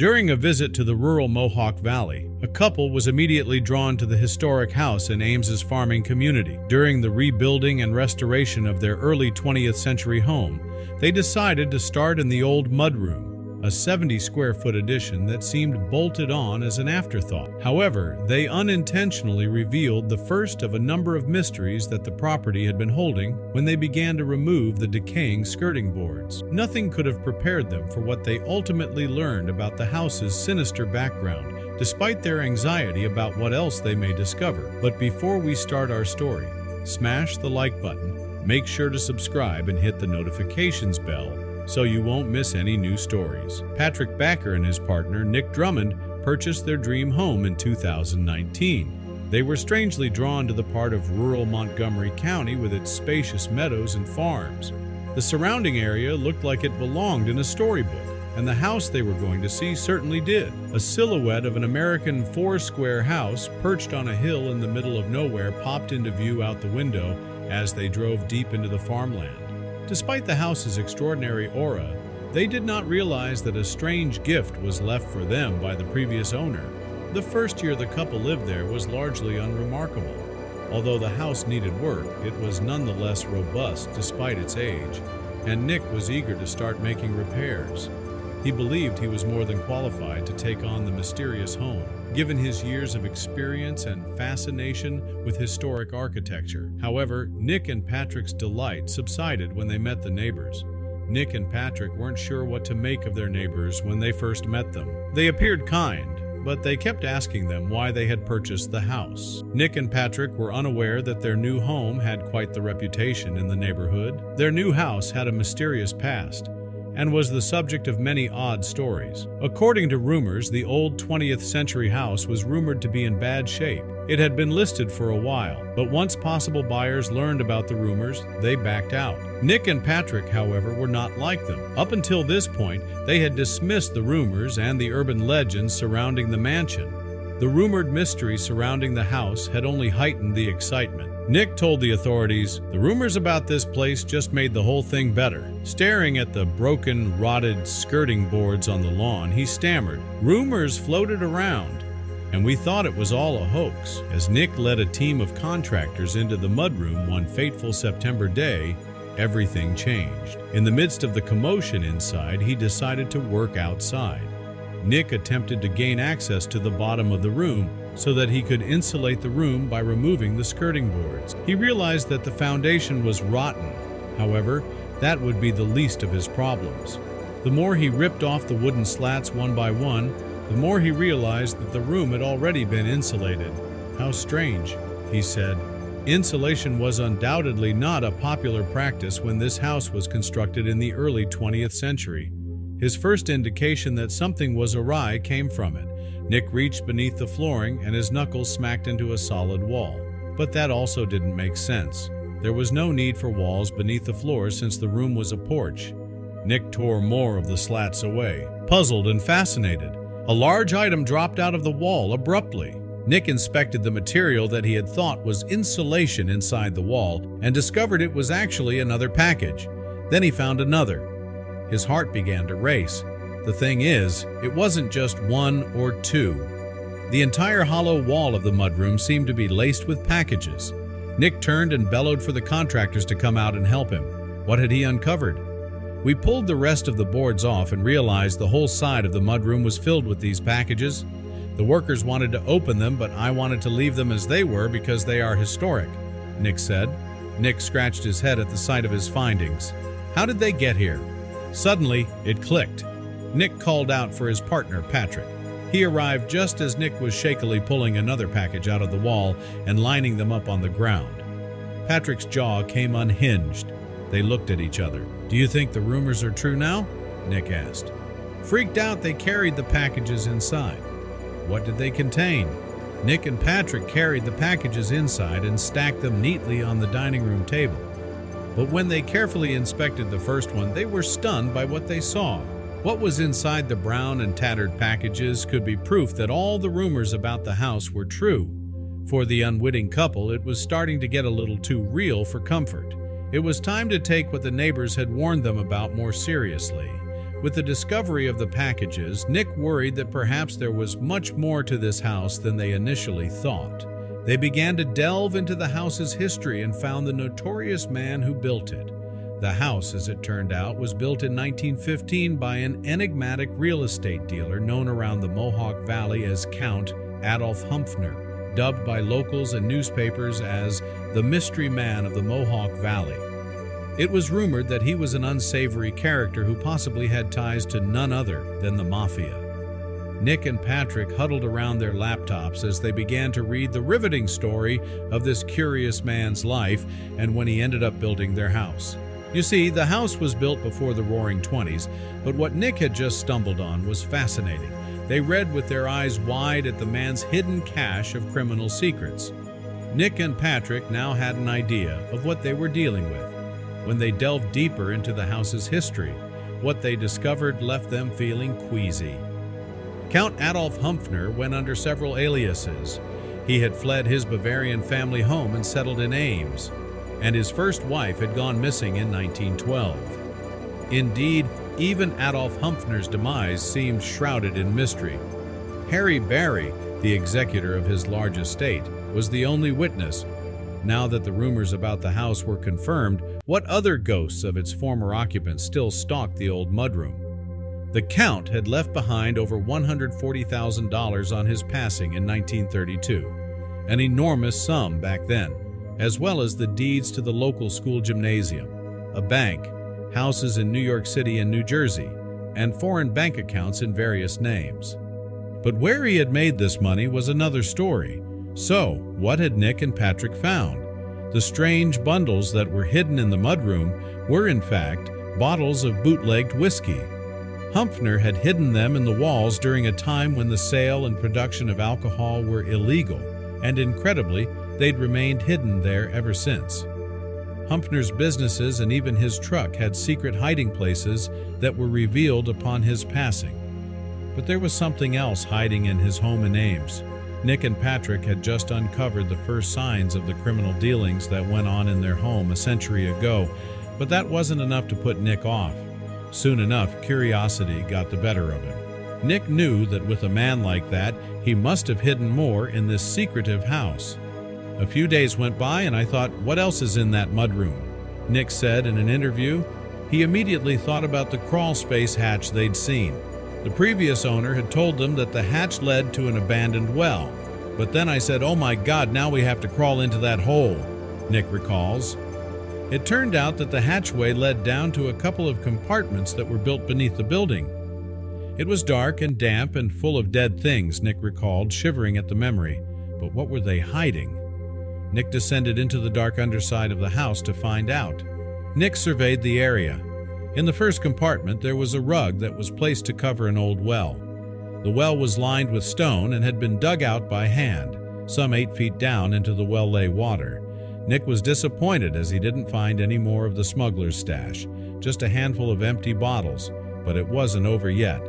During a visit to the rural Mohawk Valley, a couple was immediately drawn to the historic house in Ames's farming community. During the rebuilding and restoration of their early 20th century home, they decided to start in the old mudroom, a 70-square-foot addition that seemed bolted on as an afterthought. However, they unintentionally revealed the first of a number of mysteries that the property had been holding when they began to remove the decaying skirting boards. Nothing could have prepared them for what they ultimately learned about the house's sinister background, despite their anxiety about what else they may discover. But before we start our story, smash the like button, make sure to subscribe and hit the notifications bell so you won't miss any new stories. Patrick Backer and his partner, Nick Drummond, purchased their dream home in 2019. They were strangely drawn to the part of rural Montgomery County with its spacious meadows and farms. The surrounding area looked like it belonged in a storybook, and the house they were going to see certainly did. A silhouette of an American four-square house perched on a hill in the middle of nowhere popped into view out the window as they drove deep into the farmland. Despite the house's extraordinary aura, they did not realize that a strange gift was left for them by the previous owner. The first year the couple lived there was largely unremarkable. Although the house needed work, it was nonetheless robust despite its age, and Nick was eager to start making repairs. He believed he was more than qualified to take on the mysterious home, given his years of experience and fascination with historic architecture. However, Nick and Patrick's delight subsided when they met the neighbors. Nick and Patrick weren't sure what to make of their neighbors when they first met them. They appeared kind, but they kept asking them why they had purchased the house. Nick and Patrick were unaware that their new home had quite the reputation in the neighborhood. Their new house had a mysterious past and was the subject of many odd stories. According to rumors, the old 20th century house was rumored to be in bad shape. It had been listed for a while, but once possible buyers learned about the rumors, they backed out. Nick and Patrick, however, were not like them. Up until this point, they had dismissed the rumors and the urban legends surrounding the mansion. The rumored mystery surrounding the house had only heightened the excitement. Nick told the authorities, "The rumors about this place just made the whole thing better." Staring at the broken, rotted skirting boards on the lawn, he stammered, "Rumors floated around, and we thought it was all a hoax." As Nick led a team of contractors into the mudroom one fateful September day, everything changed. In the midst of the commotion inside, he decided to work outside. Nick attempted to gain access to the bottom of the room so that he could insulate the room by removing the skirting boards. He realized that the foundation was rotten. However, that would be the least of his problems. The more he ripped off the wooden slats one by one, the more he realized that the room had already been insulated. "How strange," he said. Insulation was undoubtedly not a popular practice when this house was constructed in the early 20th century. His first indication that something was awry came from it. Nick reached beneath the flooring and his knuckles smacked into a solid wall. But that also didn't make sense. There was no need for walls beneath the floor since the room was a porch. Nick tore more of the slats away, puzzled and fascinated. A large item dropped out of the wall abruptly. Nick inspected the material that he had thought was insulation inside the wall and discovered it was actually another package. Then he found another. His heart began to race. The thing is, it wasn't just one or two. The entire hollow wall of the mudroom seemed to be laced with packages. Nick turned and bellowed for the contractors to come out and help him. What had he uncovered? "We pulled the rest of the boards off and realized the whole side of the mudroom was filled with these packages. The workers wanted to open them, but I wanted to leave them as they were because they are historic," Nick said. Nick scratched his head at the sight of his findings. How did they get here? Suddenly, it clicked. Nick called out for his partner, Patrick. He arrived just as Nick was shakily pulling another package out of the wall and lining them up on the ground. Patrick's jaw came unhinged. They looked at each other. "Do you think the rumors are true now?" Nick asked. Freaked out, they carried the packages inside. What did they contain? Nick and Patrick carried the packages inside and stacked them neatly on the dining room table. But when they carefully inspected the first one, they were stunned by what they saw. What was inside the brown and tattered packages could be proof that all the rumors about the house were true. For the unwitting couple, it was starting to get a little too real for comfort. It was time to take what the neighbors had warned them about more seriously. With the discovery of the packages, Nick worried that perhaps there was much more to this house than they initially thought. They began to delve into the house's history and found the notorious man who built it. The house, as it turned out, was built in 1915 by an enigmatic real estate dealer known around the Mohawk Valley as Count Adolf Humpfner, dubbed by locals and newspapers as the mystery man of the Mohawk Valley. It was rumored that he was an unsavory character who possibly had ties to none other than the Mafia. Nick and Patrick huddled around their laptops as they began to read the riveting story of this curious man's life and when he ended up building their house. You see, the house was built before the Roaring '20s, but what Nick had just stumbled on was fascinating. They read with their eyes wide at the man's hidden cache of criminal secrets. Nick and Patrick now had an idea of what they were dealing with. When they delved deeper into the house's history, what they discovered left them feeling queasy. Count Adolf Humpfner went under several aliases. He had fled his Bavarian family home and settled in Ames, and his first wife had gone missing in 1912. Indeed, even Adolf Humpfner's demise seemed shrouded in mystery. Harry Barry, the executor of his large estate, was the only witness. Now that the rumors about the house were confirmed, what other ghosts of its former occupants still stalked the old mudroom? The Count had left behind over $140,000 on his passing in 1932, an enormous sum back then, as well as the deeds to the local school gymnasium, a bank, houses in New York City and New Jersey, and foreign bank accounts in various names. But where he had made this money was another story. So, what had Nick and Patrick found? The strange bundles that were hidden in the mudroom were, in fact, bottles of bootlegged whiskey. Humpfner had hidden them in the walls during a time when the sale and production of alcohol were illegal, and incredibly, they'd remained hidden there ever since. Humpfner's businesses and even his truck had secret hiding places that were revealed upon his passing. But there was something else hiding in his home in Ames. Nick and Patrick had just uncovered the first signs of the criminal dealings that went on in their home a century ago, but that wasn't enough to put Nick off. Soon enough, curiosity got the better of him. Nick knew that with a man like that, he must have hidden more in this secretive house. A few days went by and I thought, what else is in that mudroom? Nick said in an interview. He immediately thought about the crawl space hatch they'd seen. The previous owner had told them that the hatch led to an abandoned well. But then I said, oh my God, now we have to crawl into that hole, Nick recalls. It turned out that the hatchway led down to a couple of compartments that were built beneath the building. It was dark and damp and full of dead things, Nick recalled, shivering at the memory. But what were they hiding? Nick descended into the dark underside of the house to find out. Nick surveyed the area. In the first compartment, there was a rug that was placed to cover an old well. The well was lined with stone and had been dug out by hand. Some 8 feet down into the well lay water. Nick was disappointed as he didn't find any more of the smuggler's stash, just a handful of empty bottles, but it wasn't over yet.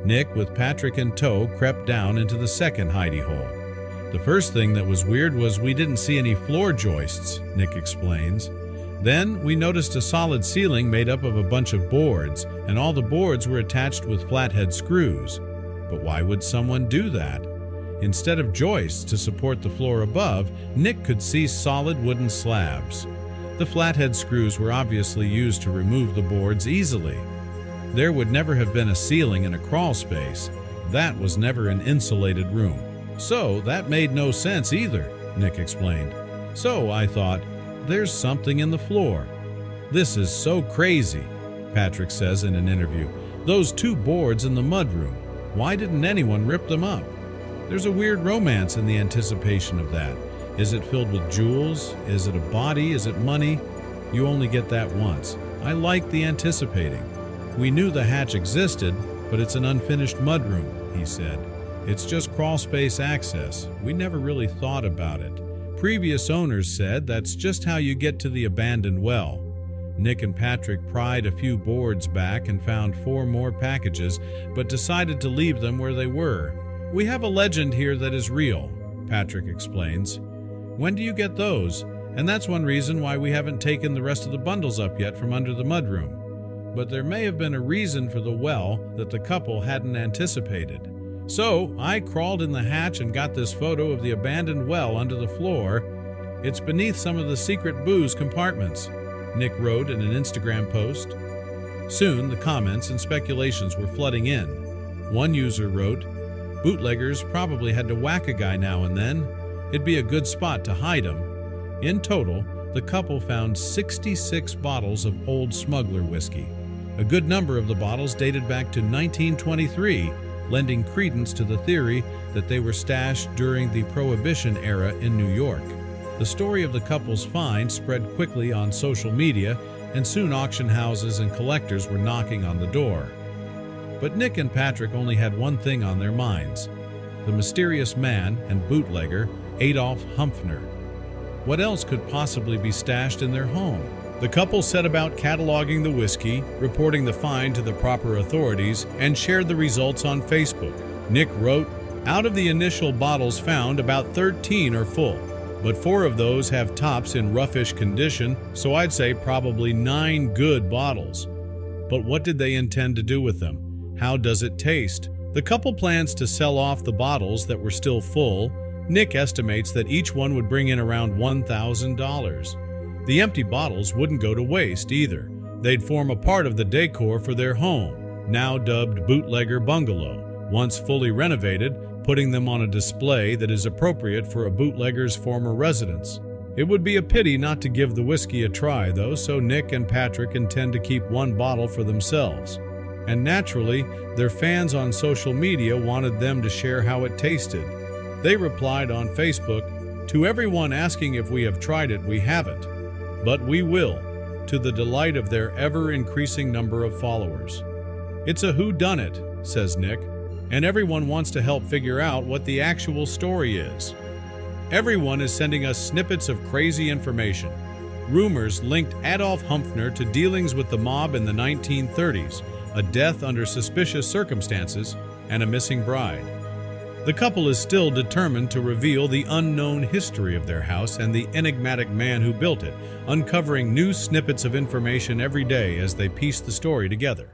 Nick, with Patrick in tow, crept down into the second hidey hole. The first thing that was weird was we didn't see any floor joists, Nick explains. Then we noticed a solid ceiling made up of a bunch of boards, and all the boards were attached with flathead screws. But why would someone do that? Instead of joists to support the floor above, Nick could see solid wooden slabs. The flathead screws were obviously used to remove the boards easily. There would never have been a ceiling in a crawl space. That was never an insulated room. So that made no sense either, Nick explained. So I thought, there's something in the floor. This is so crazy, Patrick says in an interview. Those 2 boards in the mudroom, why didn't anyone rip them up? There's a weird romance in the anticipation of that. Is it filled with jewels? Is it a body? Is it money? You only get that once. I like the anticipating. We knew the hatch existed, but it's an unfinished mudroom, he said. It's just crawl space access. We never really thought about it. Previous owners said that's just how you get to the abandoned well. Nick and Patrick pried a few boards back and found 4 more packages, but decided to leave them where they were. We have a legend here that is real, Patrick explains. When do you get those? And that's one reason why we haven't taken the rest of the bundles up yet from under the mudroom. but there may have been a reason for the well that the couple hadn't anticipated. So I crawled in the hatch and got this photo of the abandoned well under the floor. It's beneath some of the secret booze compartments, Nick wrote in an Instagram post. Soon, the comments and speculations were flooding in. One user wrote, "Bootleggers probably had to whack a guy now and then. It'd be a good spot to hide him." In total, the couple found 66 bottles of old smuggler whiskey. A good number of the bottles dated back to 1923, lending credence to the theory that they were stashed during the Prohibition era in New York. The story of the couple's find spread quickly on social media, and soon auction houses and collectors were knocking on the door. But Nick and Patrick only had one thing on their minds: the mysterious man and bootlegger Adolf Humpfner. What else could possibly be stashed in their home? The couple set about cataloging the whiskey, reporting the find to the proper authorities, and shared the results on Facebook. Nick wrote, "Out of the initial bottles found, about 13 are full, but 4 of those have tops in roughish condition, so I'd say probably 9 good bottles. But what did they intend to do with them? How does it taste?" The couple plans to sell off the bottles that were still full. Nick estimates that each one would bring in around $1,000. The empty bottles wouldn't go to waste either. They'd form a part of the decor for their home, now dubbed Bootlegger Bungalow, once fully renovated, putting them on a display that is appropriate for a bootlegger's former residence. It would be a pity not to give the whiskey a try, though, so Nick and Patrick intend to keep 1 bottle for themselves. And naturally, their fans on social media wanted them to share how it tasted. They replied on Facebook, "To everyone asking if we have tried it, we haven't. But we will," to the delight of their ever-increasing number of followers. "It's a whodunit," says Nick, "and everyone wants to help figure out what the actual story is. Everyone is sending us snippets of crazy information. Rumors linked Adolf Humpfner to dealings with the mob in the 1930s, a death under suspicious circumstances, and a missing bride." The couple is still determined to reveal the unknown history of their house and the enigmatic man who built it, uncovering new snippets of information every day as they piece the story together.